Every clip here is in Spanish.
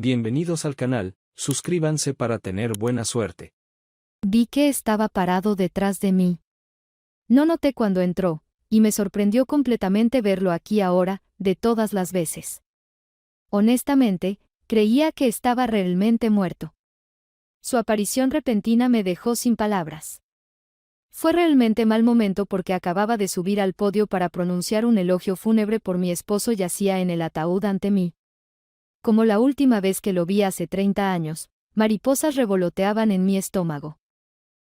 Bienvenidos al canal, suscríbanse para tener buena suerte. Vi que estaba parado detrás de mí. No noté cuando entró, y me sorprendió completamente verlo aquí ahora, de todas las veces. Honestamente, creía que estaba realmente muerto. Su aparición repentina me dejó sin palabras. Fue realmente mal momento porque acababa de subir al podio para pronunciar un elogio fúnebre por mi esposo yacía en el ataúd ante mí. Como la última vez que lo vi hace 30 años, mariposas revoloteaban en mi estómago.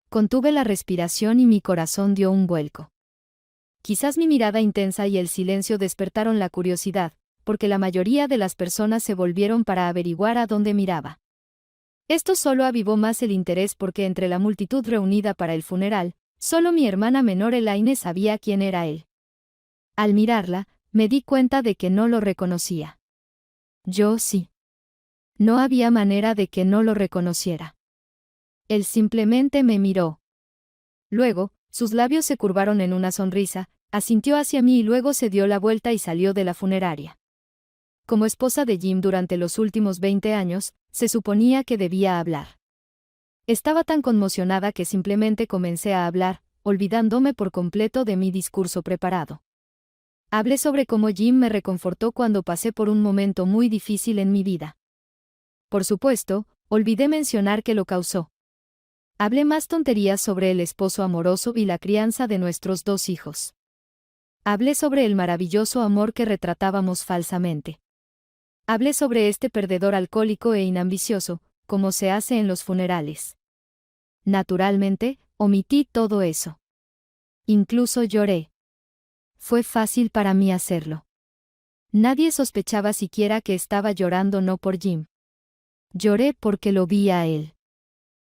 Contuve la respiración y mi corazón dio un vuelco. Quizás mi mirada intensa y el silencio despertaron la curiosidad, porque la mayoría de las personas se volvieron para averiguar a dónde miraba. Esto solo avivó más el interés porque entre la multitud reunida para el funeral, solo mi hermana menor Elaine sabía quién era él. Al mirarla, me di cuenta de que no lo reconocía. Yo sí. No había manera de que no lo reconociera. Él simplemente me miró. Luego, sus labios se curvaron en una sonrisa, asintió hacia mí y luego se dio la vuelta y salió de la funeraria. Como esposa de Jim durante los últimos 20 años, se suponía que debía hablar. Estaba tan conmocionada que simplemente comencé a hablar, olvidándome por completo de mi discurso preparado. Hablé sobre cómo Jim me reconfortó cuando pasé por un momento muy difícil en mi vida. Por supuesto, olvidé mencionar que lo causó. Hablé más tonterías sobre el esposo amoroso y la crianza de nuestros 2 hijos. Hablé sobre el maravilloso amor que retratábamos falsamente. Hablé sobre este perdedor alcohólico e inambicioso, como se hace en los funerales. Naturalmente, omití todo eso. Incluso lloré. Fue fácil para mí hacerlo. Nadie sospechaba siquiera que estaba llorando no por Jim. Lloré porque lo vi a él.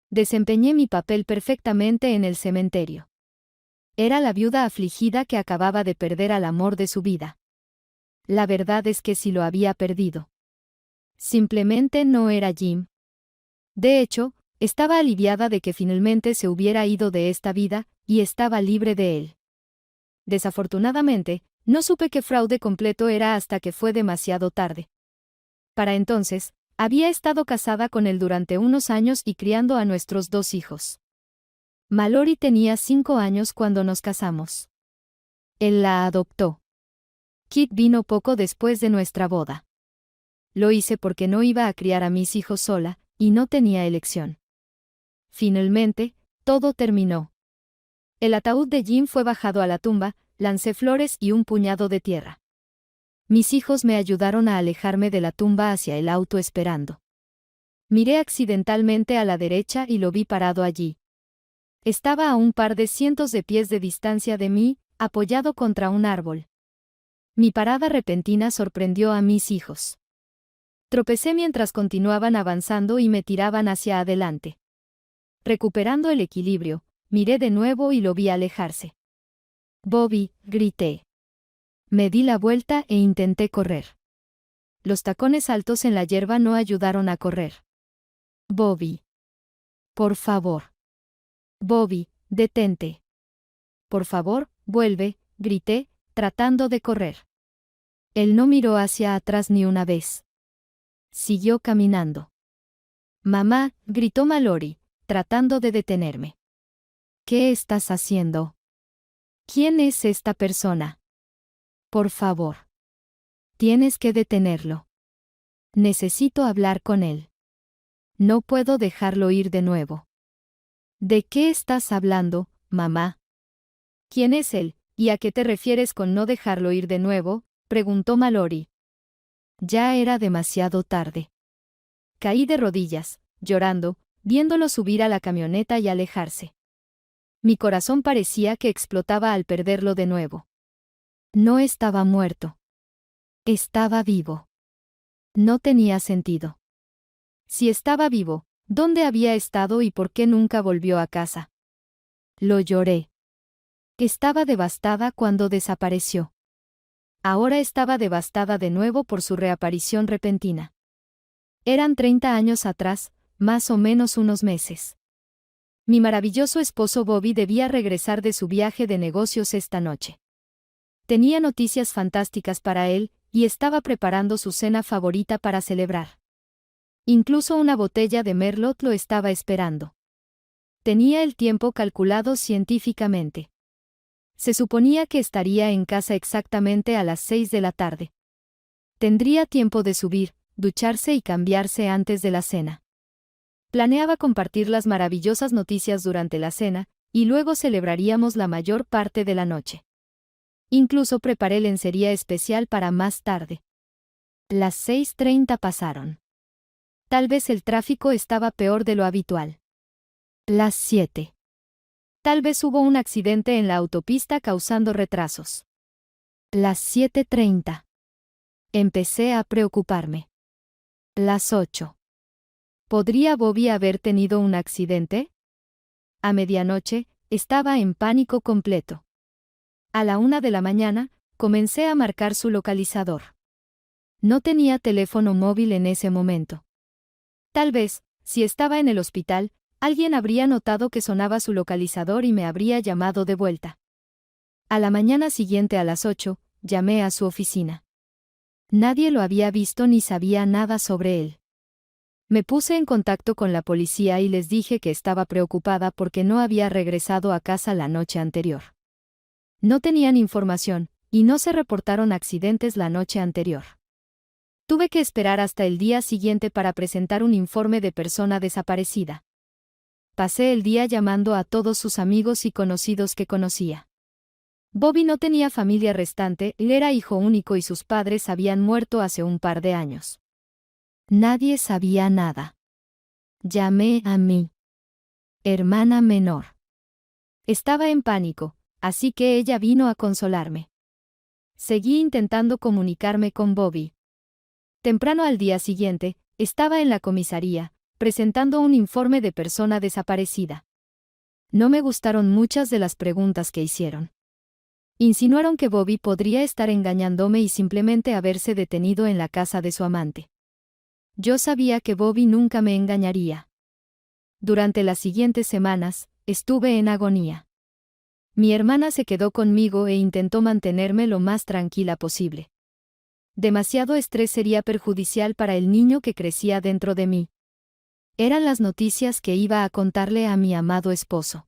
Desempeñé mi papel perfectamente en el cementerio. Era la viuda afligida que acababa de perder al amor de su vida. La verdad es que sí lo había perdido. Simplemente no era Jim. De hecho, estaba aliviada de que finalmente se hubiera ido de esta vida, y estaba libre de él. Desafortunadamente, no supe qué fraude completo era hasta que fue demasiado tarde. Para entonces, había estado casada con él durante unos años y criando a nuestros 2 hijos. Mallory tenía 5 años cuando nos casamos. Él la adoptó. Kit vino poco después de nuestra boda. Lo hice porque no iba a criar a mis hijos sola, y no tenía elección. Finalmente, todo terminó. El ataúd de Jim fue bajado a la tumba, lancé flores y un puñado de tierra. Mis hijos me ayudaron a alejarme de la tumba hacia el auto esperando. Miré accidentalmente a la derecha y lo vi parado allí. Estaba a un par de cientos de pies de distancia de mí, apoyado contra un árbol. Mi parada repentina sorprendió a mis hijos. Tropecé mientras continuaban avanzando y me tiraban hacia adelante. Recuperando el equilibrio, miré de nuevo y lo vi alejarse. «Bobby», grité. Me di la vuelta e intenté correr. Los tacones altos en la hierba no ayudaron a correr. «Bobby. Por favor. Bobby, detente. Por favor, vuelve», grité, tratando de correr. Él no miró hacia atrás ni una vez. Siguió caminando. «Mamá», gritó Mallory, tratando de detenerme. «¿Qué estás haciendo? ¿Quién es esta persona? Por favor. Tienes que detenerlo. Necesito hablar con él. No puedo dejarlo ir de nuevo». «¿De qué estás hablando, mamá?» «¿Quién es él, y a qué te refieres con no dejarlo ir de nuevo?», preguntó Mallory. Ya era demasiado tarde. Caí de rodillas, llorando, viéndolo subir a la camioneta y alejarse. Mi corazón parecía que explotaba al perderlo de nuevo. No estaba muerto. Estaba vivo. No tenía sentido. Si estaba vivo, ¿dónde había estado y por qué nunca volvió a casa? Lo lloré. Estaba devastada cuando desapareció. Ahora estaba devastada de nuevo por su reaparición repentina. Eran 30 años atrás, más o menos unos meses. Mi maravilloso esposo Bobby debía regresar de su viaje de negocios esta noche. Tenía noticias fantásticas para él, y estaba preparando su cena favorita para celebrar. Incluso una botella de Merlot lo estaba esperando. Tenía el tiempo calculado científicamente. Se suponía que estaría en casa exactamente a las 6 de la tarde. Tendría tiempo de subir, ducharse y cambiarse antes de la cena. Planeaba compartir las maravillosas noticias durante la cena, y luego celebraríamos la mayor parte de la noche. Incluso preparé lencería especial para más tarde. Las 6:30 pasaron. Tal vez el tráfico estaba peor de lo habitual. Las 7. Tal vez hubo un accidente en la autopista causando retrasos. Las 7:30. Empecé a preocuparme. Las 8. ¿Podría Bobby haber tenido un accidente? A medianoche, estaba en pánico completo. A la 1 de la mañana, comencé a marcar su localizador. No tenía teléfono móvil en ese momento. Tal vez, si estaba en el hospital, alguien habría notado que sonaba su localizador y me habría llamado de vuelta. A la mañana siguiente a las 8, llamé a su oficina. Nadie lo había visto ni sabía nada sobre él. Me puse en contacto con la policía y les dije que estaba preocupada porque no había regresado a casa la noche anterior. No tenían información, y no se reportaron accidentes la noche anterior. Tuve que esperar hasta el día siguiente para presentar un informe de persona desaparecida. Pasé el día llamando a todos sus amigos y conocidos que conocía. Bobby no tenía familia restante, él era hijo único y sus padres habían muerto hace un par de años. Nadie sabía nada. Llamé a mi hermana menor. Estaba en pánico, así que ella vino a consolarme. Seguí intentando comunicarme con Bobby. Temprano al día siguiente, estaba en la comisaría, presentando un informe de persona desaparecida. No me gustaron muchas de las preguntas que hicieron. Insinuaron que Bobby podría estar engañándome y simplemente haberse detenido en la casa de su amante. Yo sabía que Bobby nunca me engañaría. Durante las siguientes semanas, estuve en agonía. Mi hermana se quedó conmigo e intentó mantenerme lo más tranquila posible. Demasiado estrés sería perjudicial para el niño que crecía dentro de mí. Eran las noticias que iba a contarle a mi amado esposo.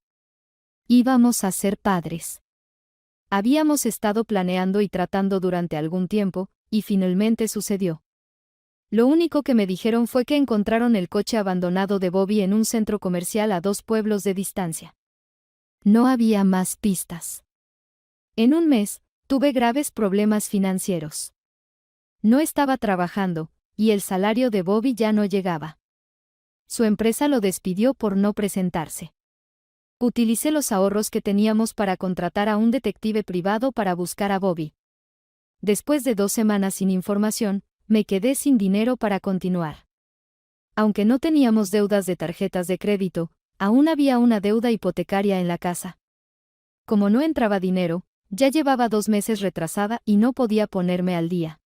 Íbamos a ser padres. Habíamos estado planeando y tratando durante algún tiempo, y finalmente sucedió. Lo único que me dijeron fue que encontraron el coche abandonado de Bobby en un centro comercial a 2 pueblos de distancia. No había más pistas. En un mes, tuve graves problemas financieros. No estaba trabajando, y el salario de Bobby ya no llegaba. Su empresa lo despidió por no presentarse. Utilicé los ahorros que teníamos para contratar a un detective privado para buscar a Bobby. Después de 2 semanas sin información, me quedé sin dinero para continuar. Aunque no teníamos deudas de tarjetas de crédito, aún había una deuda hipotecaria en la casa. Como no entraba dinero, ya llevaba 2 meses retrasada y no podía ponerme al día.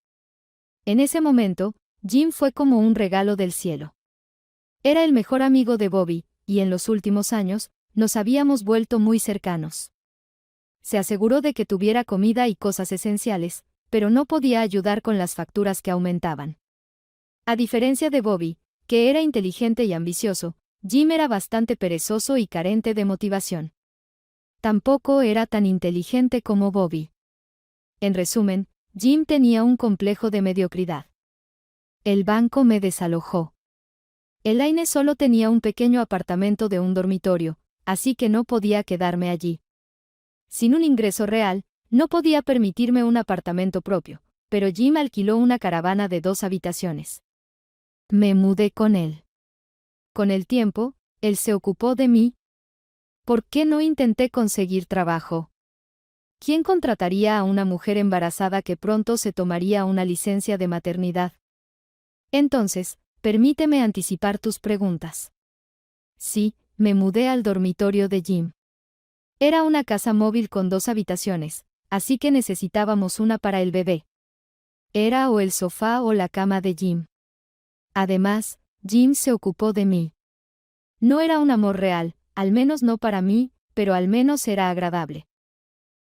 En ese momento, Jim fue como un regalo del cielo. Era el mejor amigo de Bobby, y en los últimos años, nos habíamos vuelto muy cercanos. Se aseguró de que tuviera comida y cosas esenciales, pero no podía ayudar con las facturas que aumentaban. A diferencia de Bobby, que era inteligente y ambicioso, Jim era bastante perezoso y carente de motivación. Tampoco era tan inteligente como Bobby. En resumen, Jim tenía un complejo de mediocridad. El banco me desalojó. Elaine solo tenía un pequeño apartamento de un dormitorio, así que no podía quedarme allí. Sin un ingreso real, no podía permitirme un apartamento propio, pero Jim alquiló una caravana de 2 habitaciones. Me mudé con él. Con el tiempo, él se ocupó de mí. ¿Por qué no intenté conseguir trabajo? ¿Quién contrataría a una mujer embarazada que pronto se tomaría una licencia de maternidad? Entonces, permíteme anticipar tus preguntas. Sí, me mudé al dormitorio de Jim. Era una casa móvil con 2 habitaciones, así que necesitábamos una para el bebé. Era o el sofá o la cama de Jim. Además, Jim se ocupó de mí. No era un amor real, al menos no para mí, pero al menos era agradable.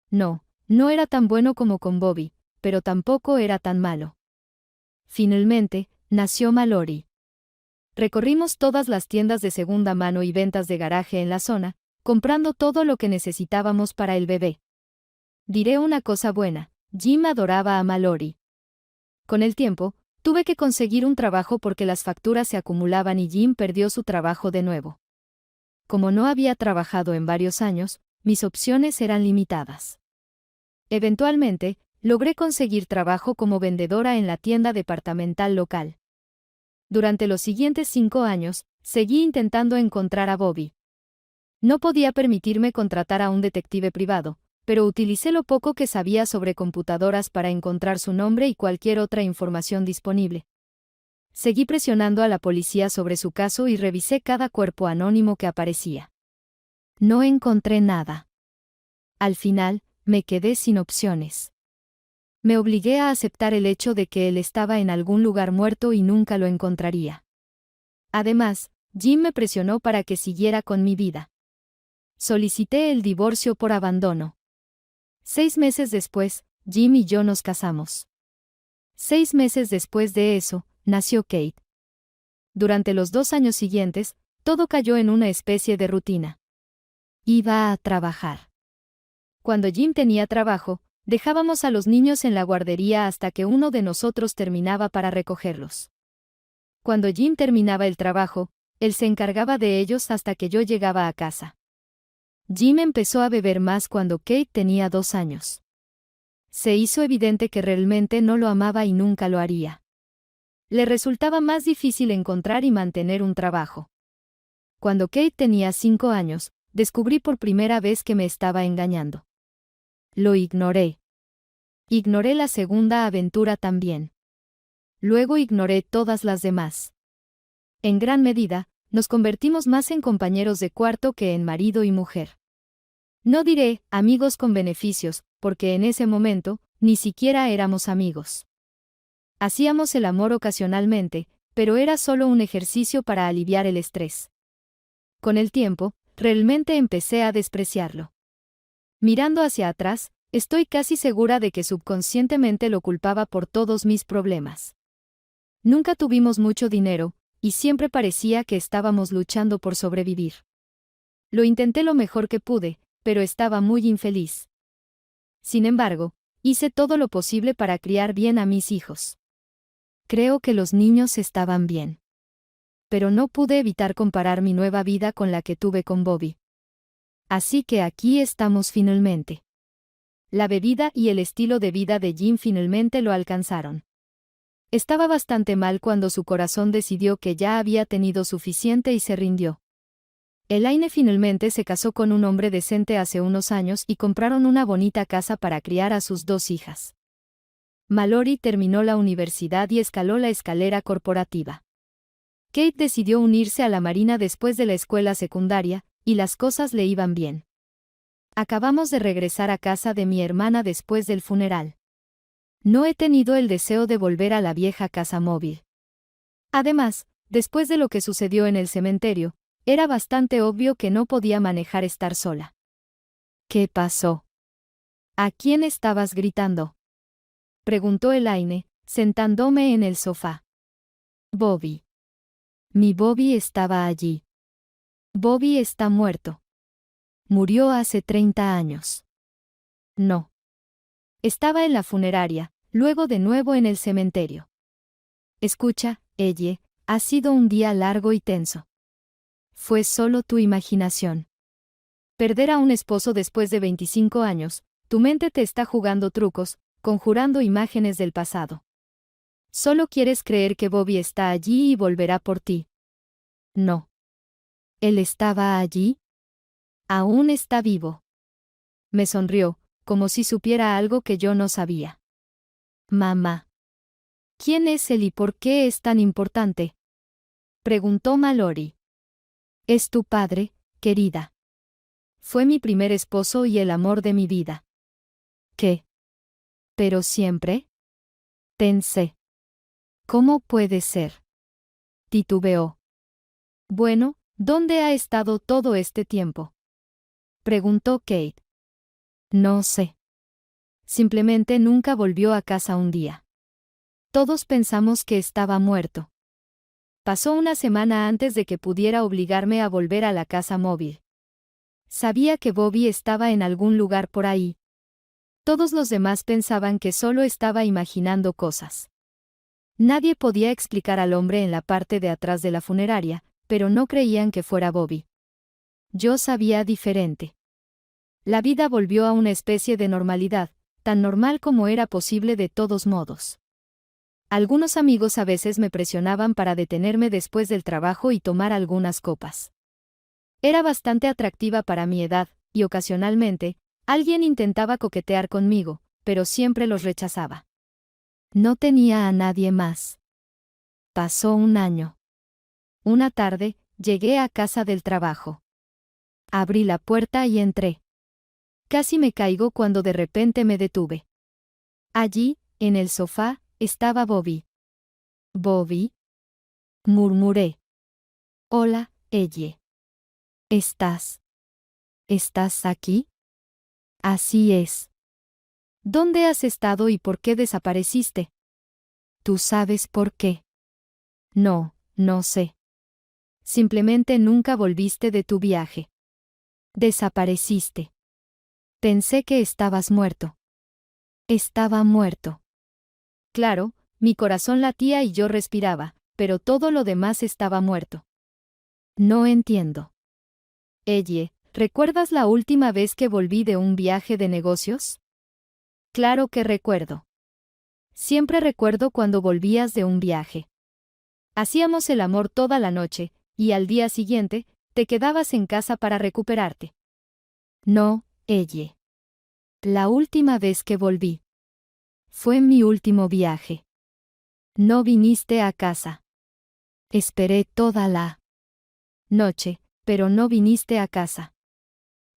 No era tan bueno como con Bobby, pero tampoco era tan malo. Finalmente, nació Mallory. recorrimos todas las tiendas de segunda mano y ventas de garaje en la zona, comprando todo lo que necesitábamos para el bebé. Diré una cosa buena, Jim adoraba a Mallory. Con el tiempo, tuve que conseguir un trabajo porque las facturas se acumulaban y Jim perdió su trabajo de nuevo. Como no había trabajado en varios años, mis opciones eran limitadas. Eventualmente, logré conseguir trabajo como vendedora en la tienda departamental local. Durante los siguientes 5 años, seguí intentando encontrar a Bobby. No podía permitirme contratar a un detective privado, pero utilicé lo poco que sabía sobre computadoras para encontrar su nombre y cualquier otra información disponible. Seguí presionando a la policía sobre su caso y revisé cada cuerpo anónimo que aparecía. No encontré nada. Al final, me quedé sin opciones. Me obligué a aceptar el hecho de que él estaba en algún lugar muerto y nunca lo encontraría. Además, Jim me presionó para que siguiera con mi vida. Solicité el divorcio por abandono. 6 meses después, Jim y yo nos casamos. 6 meses después de eso, nació Kate. Durante los 2 años siguientes, todo cayó en una especie de rutina. Iba a trabajar. Cuando Jim tenía trabajo, dejábamos a los niños en la guardería hasta que uno de nosotros terminaba para recogerlos. Cuando Jim terminaba el trabajo, él se encargaba de ellos hasta que yo llegaba a casa. Jim empezó a beber más cuando Kate tenía 2 años. Se hizo evidente que realmente no lo amaba y nunca lo haría. Le resultaba más difícil encontrar y mantener un trabajo. Cuando Kate tenía 5 años, descubrí por primera vez que me estaba engañando. Lo ignoré. Ignoré la segunda aventura también. Luego ignoré todas las demás. En gran medida, nos convertimos más en compañeros de cuarto que en marido y mujer. No diré amigos con beneficios, porque en ese momento, ni siquiera éramos amigos. Hacíamos el amor ocasionalmente, pero era solo un ejercicio para aliviar el estrés. Con el tiempo, realmente empecé a despreciarlo. Mirando hacia atrás, estoy casi segura de que subconscientemente lo culpaba por todos mis problemas. Nunca tuvimos mucho dinero, y siempre parecía que estábamos luchando por sobrevivir. Lo intenté lo mejor que pude, pero estaba muy infeliz. Sin embargo, hice todo lo posible para criar bien a mis hijos. Creo que los niños estaban bien. Pero no pude evitar comparar mi nueva vida con la que tuve con Bobby. Así que aquí estamos finalmente. La bebida y el estilo de vida de Jim finalmente lo alcanzaron. Estaba bastante mal cuando su corazón decidió que ya había tenido suficiente y se rindió. Elaine finalmente se casó con un hombre decente hace unos años y compraron una bonita casa para criar a sus 2 hijas. Mallory terminó la universidad y escaló la escalera corporativa. Kate decidió unirse a la Marina después de la escuela secundaria, y las cosas le iban bien. Acabamos de regresar a casa de mi hermana después del funeral. No he tenido el deseo de volver a la vieja casa móvil. Además, después de lo que sucedió en el cementerio, era bastante obvio que no podía manejar estar sola. ¿Qué pasó? ¿A quién estabas gritando? Preguntó Elaine, sentándome en el sofá. Bobby. Mi Bobby estaba allí. Bobby está muerto. Murió hace 30 años. No. Estaba en la funeraria, luego de nuevo en el cementerio. Escucha, Elle, ha sido un día largo y tenso. Fue solo tu imaginación. Perder a un esposo después de 25 años, tu mente te está jugando trucos, conjurando imágenes del pasado. Solo quieres creer que Bobby está allí y volverá por ti. No. ¿Él estaba allí? Aún está vivo. Me sonrió, como si supiera algo que yo no sabía. Mamá. ¿Quién es él y por qué es tan importante? Preguntó Mallory. Es tu padre, querida. Fue mi primer esposo y el amor de mi vida. ¿Qué? ¿Pero siempre? Pensé. ¿Cómo puede ser? Titubeó. Bueno, ¿dónde ha estado todo este tiempo? Preguntó Kate. No sé. Simplemente nunca volvió a casa un día. Todos pensamos que estaba muerto. Pasó una semana antes de que pudiera obligarme a volver a la casa móvil. Sabía que Bobby estaba en algún lugar por ahí. Todos los demás pensaban que solo estaba imaginando cosas. Nadie podía explicar al hombre en la parte de atrás de la funeraria, pero no creían que fuera Bobby. Yo sabía diferente. La vida volvió a una especie de normalidad, tan normal como era posible de todos modos. Algunos amigos a veces me presionaban para detenerme después del trabajo y tomar algunas copas. Era bastante atractiva para mi edad, y ocasionalmente, alguien intentaba coquetear conmigo, pero siempre los rechazaba. No tenía a nadie más. Pasó un año. Una tarde, llegué a casa del trabajo. Abrí la puerta y entré. Casi me caigo cuando de repente me detuve. Allí, en el sofá, estaba Bobby. «¿Bobby?», murmuré. «Hola, Elle. ¿Estás aquí?» «Así es». «¿Dónde has estado y por qué desapareciste?» «¿Tú sabes por qué?» «No, no sé. Simplemente nunca volviste de tu viaje. Desapareciste. Pensé que estabas muerto». Estaba muerto. Claro, mi corazón latía y yo respiraba, pero todo lo demás estaba muerto. No entiendo. Elle, ¿recuerdas la última vez que volví de un viaje de negocios? Claro que recuerdo. Siempre recuerdo cuando volvías de un viaje. Hacíamos el amor toda la noche, y al día siguiente, te quedabas en casa para recuperarte. No, Elle. La última vez que volví. Fue mi último viaje. No viniste a casa. Esperé toda la noche, pero no viniste a casa.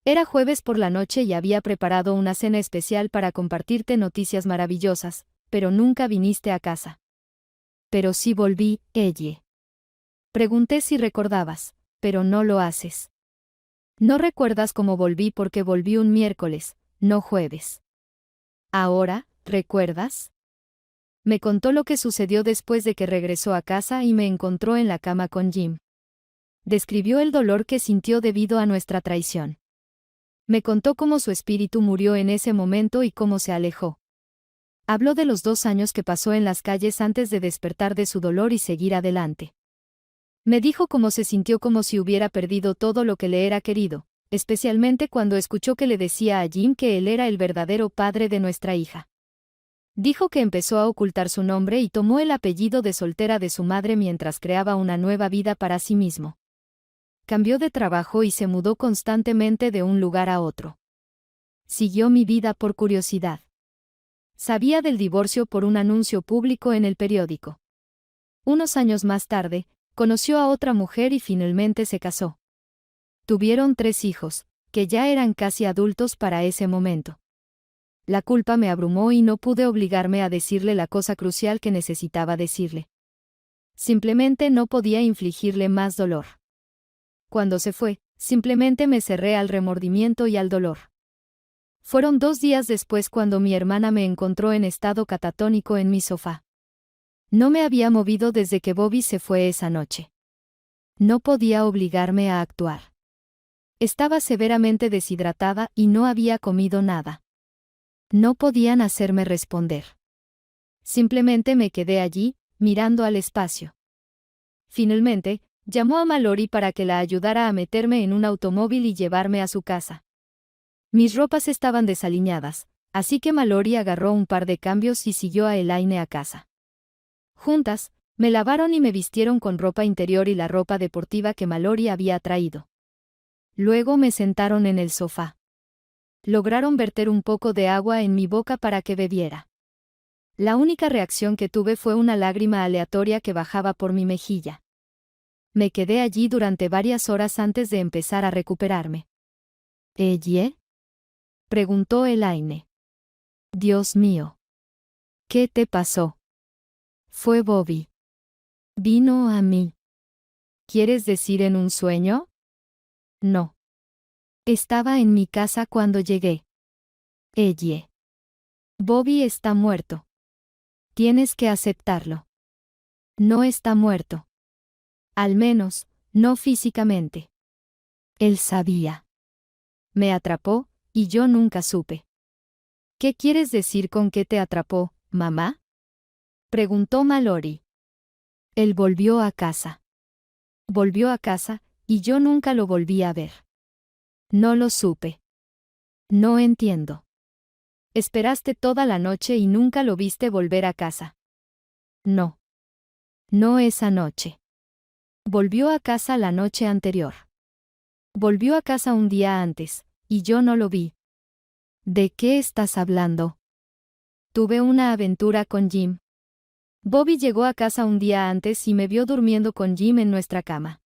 Era jueves por la noche y había preparado una cena especial para compartirte noticias maravillosas, pero nunca viniste a casa. Pero sí volví, Elle. Pregunté si recordabas, pero no lo haces. No recuerdas cómo volví porque volví un miércoles, no jueves. Ahora, ¿recuerdas? Me contó lo que sucedió después de que regresó a casa y me encontró en la cama con Jim. Describió el dolor que sintió debido a nuestra traición. Me contó cómo su espíritu murió en ese momento y cómo se alejó. Habló de los 2 años que pasó en las calles antes de despertar de su dolor y seguir adelante. Me dijo cómo se sintió como si hubiera perdido todo lo que le era querido, especialmente cuando escuchó que le decía a Jim que él era el verdadero padre de nuestra hija. Dijo que empezó a ocultar su nombre y tomó el apellido de soltera de su madre mientras creaba una nueva vida para sí mismo. Cambió de trabajo y se mudó constantemente de un lugar a otro. Siguió mi vida por curiosidad. Sabía del divorcio por un anuncio público en el periódico. Unos años más tarde, conoció a otra mujer y finalmente se casó. Tuvieron 3 hijos, que ya eran casi adultos para ese momento. La culpa me abrumó y no pude obligarme a decirle la cosa crucial que necesitaba decirle. Simplemente no podía infligirle más dolor. Cuando se fue, simplemente me cerré al remordimiento y al dolor. Fueron 2 días después cuando mi hermana me encontró en estado catatónico en mi sofá. No me había movido desde que Bobby se fue esa noche. No podía obligarme a actuar. Estaba severamente deshidratada y no había comido nada. No podían hacerme responder. Simplemente me quedé allí, mirando al espacio. Finalmente, llamó a Mallory para que la ayudara a meterme en un automóvil y llevarme a su casa. Mis ropas estaban desaliñadas, así que Mallory agarró un par de cambios y siguió a Elaine a casa. Juntas, me lavaron y me vistieron con ropa interior y la ropa deportiva que Mallory había traído. Luego me sentaron en el sofá. Lograron verter un poco de agua en mi boca para que bebiera. La única reacción que tuve fue una lágrima aleatoria que bajaba por mi mejilla. Me quedé allí durante varias horas antes de empezar a recuperarme. ¿Elle?, preguntó Elaine. Dios mío. ¿Qué te pasó? Fue Bobby. Vino a mí. ¿Quieres decir en un sueño? No. Estaba en mi casa cuando llegué. Elle. Bobby está muerto. Tienes que aceptarlo. No está muerto. Al menos, no físicamente. Él sabía. Me atrapó, y yo nunca supe. ¿Qué quieres decir con que te atrapó, mamá? Preguntó Mallory. Él volvió a casa. Volvió a casa, y yo nunca lo volví a ver. No lo supe. No entiendo. Esperaste toda la noche y nunca lo viste volver a casa. No. No esa noche. Volvió a casa la noche anterior. Volvió a casa un día antes, y yo no lo vi. ¿De qué estás hablando? Tuve una aventura con Jim. Bobby llegó a casa un día antes y me vio durmiendo con Jim en nuestra cama.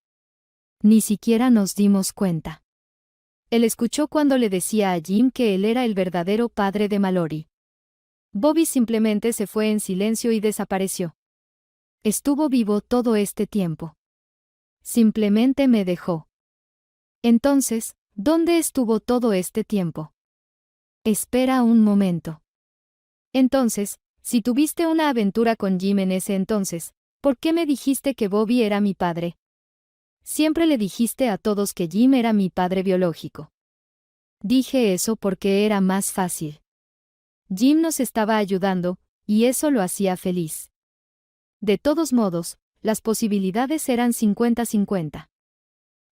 Ni siquiera nos dimos cuenta. Él escuchó cuando le decía a Jim que él era el verdadero padre de Mallory. Bobby simplemente se fue en silencio y desapareció. Estuvo vivo todo este tiempo. Simplemente me dejó. Entonces, ¿dónde estuvo todo este tiempo? Espera un momento. Entonces, si tuviste una aventura con Jim en ese entonces, ¿por qué me dijiste que Bobby era mi padre? Siempre le dijiste a todos que Jim era mi padre biológico. Dije eso porque era más fácil. Jim nos estaba ayudando, y eso lo hacía feliz. De todos modos, las posibilidades eran 50-50.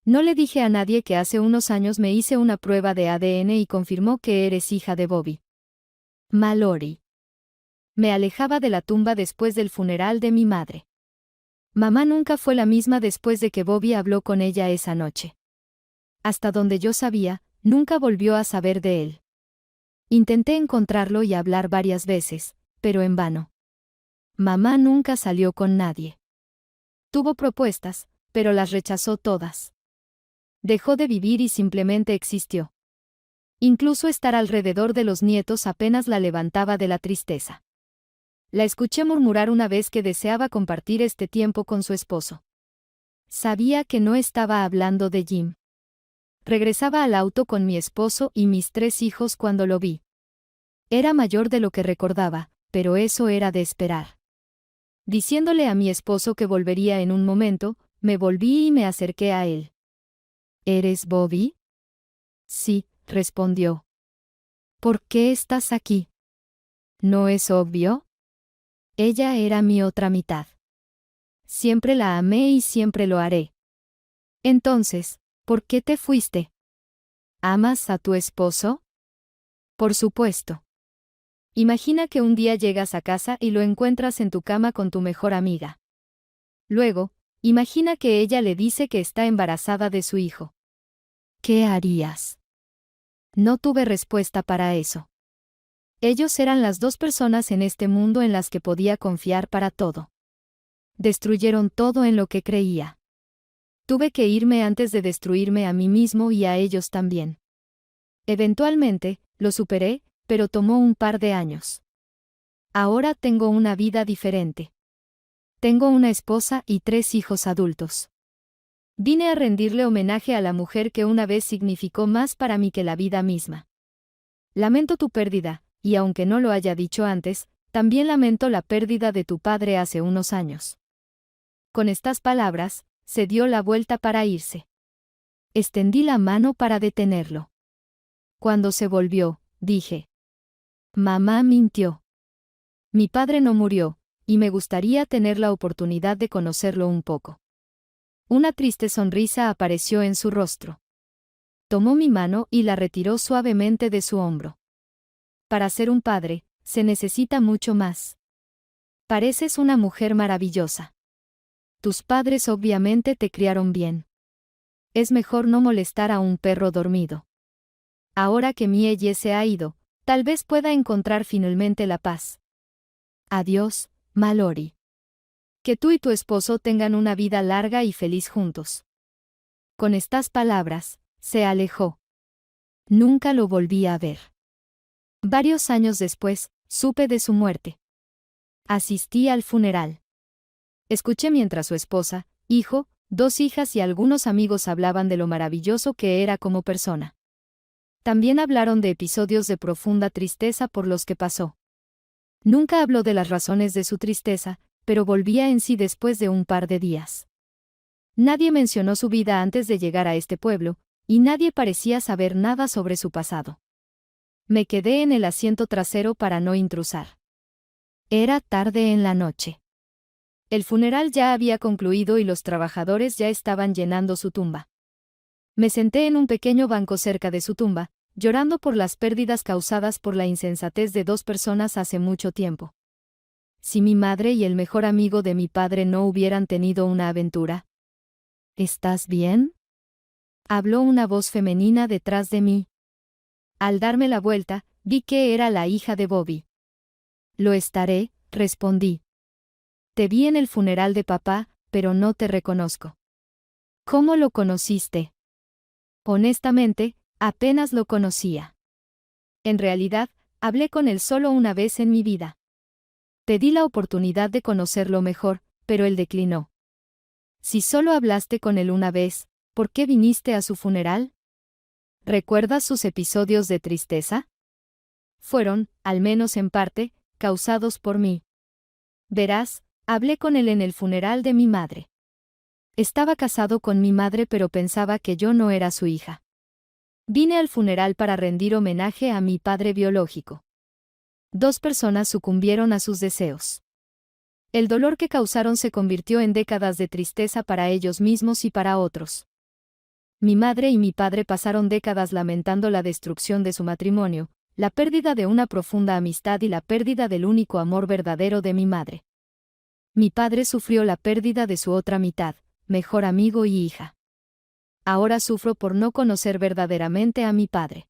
No le dije a nadie que hace unos años me hice una prueba de ADN y confirmó que eres hija de Bobby. Mallory. Me alejaba de la tumba después del funeral de mi madre. Mamá nunca fue la misma después de que Bobby habló con ella esa noche. Hasta donde yo sabía, nunca volvió a saber de él. Intenté encontrarlo y hablar varias veces, pero en vano. Mamá nunca salió con nadie. Tuvo propuestas, pero las rechazó todas. Dejó de vivir y simplemente existió. Incluso estar alrededor de los nietos apenas la levantaba de la tristeza. La escuché murmurar una vez que deseaba compartir este tiempo con su esposo. Sabía que no estaba hablando de Jim. Regresaba al auto con mi esposo y mis 3 hijos cuando lo vi. Era mayor de lo que recordaba, pero eso era de esperar. Diciéndole a mi esposo que volvería en un momento, me volví y me acerqué a él. ¿Eres Bobby? Sí, respondió. ¿Por qué estás aquí? ¿No es obvio? Ella era mi otra mitad. Siempre la amé y siempre lo haré. Entonces, ¿por qué te fuiste? ¿Amas a tu esposo? Por supuesto. Imagina que un día llegas a casa y lo encuentras en tu cama con tu mejor amiga. Luego, imagina que ella le dice que está embarazada de su hijo. ¿Qué harías? No tuve respuesta para eso. Ellos eran las 2 personas en este mundo en las que podía confiar para todo. Destruyeron todo en lo que creía. Tuve que irme antes de destruirme a mí mismo y a ellos también. Eventualmente, lo superé, pero tomó un par de años. Ahora tengo una vida diferente. Tengo una esposa y 3 hijos adultos. Vine a rendirle homenaje a la mujer que una vez significó más para mí que la vida misma. Lamento tu pérdida, y aunque no lo haya dicho antes, también lamento la pérdida de tu padre hace unos años. Con estas palabras, se dio la vuelta para irse. Extendí la mano para detenerlo. Cuando se volvió, dije: Mamá mintió. Mi padre no murió, y me gustaría tener la oportunidad de conocerlo un poco. Una triste sonrisa apareció en su rostro. Tomó mi mano y la retiró suavemente de su hombro. Para ser un padre, se necesita mucho más. Pareces una mujer maravillosa. Tus padres obviamente te criaron bien. Es mejor no molestar a un perro dormido. Ahora que Mielle se ha ido, tal vez pueda encontrar finalmente la paz. Adiós, Mallory. Que tú y tu esposo tengan una vida larga y feliz juntos. Con estas palabras, se alejó. Nunca lo volví a ver. Varios años después, supe de su muerte. Asistí al funeral. Escuché mientras su esposa, hijo, 2 hijas y algunos amigos hablaban de lo maravilloso que era como persona. También hablaron de episodios de profunda tristeza por los que pasó. Nunca habló de las razones de su tristeza, pero volvía en sí después de un par de días. Nadie mencionó su vida antes de llegar a este pueblo, y nadie parecía saber nada sobre su pasado. Me quedé en el asiento trasero para no intrusar. Era tarde en la noche. El funeral ya había concluido y los trabajadores ya estaban llenando su tumba. Me senté en un pequeño banco cerca de su tumba, llorando por las pérdidas causadas por la insensatez de dos personas hace mucho tiempo. Si mi madre y el mejor amigo de mi padre no hubieran tenido una aventura. ¿Estás bien? Habló una voz femenina detrás de mí. Al darme la vuelta, vi que era la hija de Bobby. Lo estaré, respondí. Te vi en el funeral de papá, pero no te reconozco. ¿Cómo lo conociste? Honestamente, apenas lo conocía. En realidad, hablé con él solo una vez en mi vida. Pedí la oportunidad de conocerlo mejor, pero él declinó. Si solo hablaste con él una vez, ¿por qué viniste a su funeral? ¿Recuerdas sus episodios de tristeza? Fueron, al menos en parte, causados por mí. Verás, hablé con él en el funeral de mi madre. Estaba casado con mi madre pero pensaba que yo no era su hija. Vine al funeral para rendir homenaje a mi padre biológico. Dos personas sucumbieron a sus deseos. El dolor que causaron se convirtió en décadas de tristeza para ellos mismos y para otros. Mi madre y mi padre pasaron décadas lamentando la destrucción de su matrimonio, la pérdida de una profunda amistad y la pérdida del único amor verdadero de mi madre. Mi padre sufrió la pérdida de su otra mitad, mejor amigo y hija. Ahora sufro por no conocer verdaderamente a mi padre.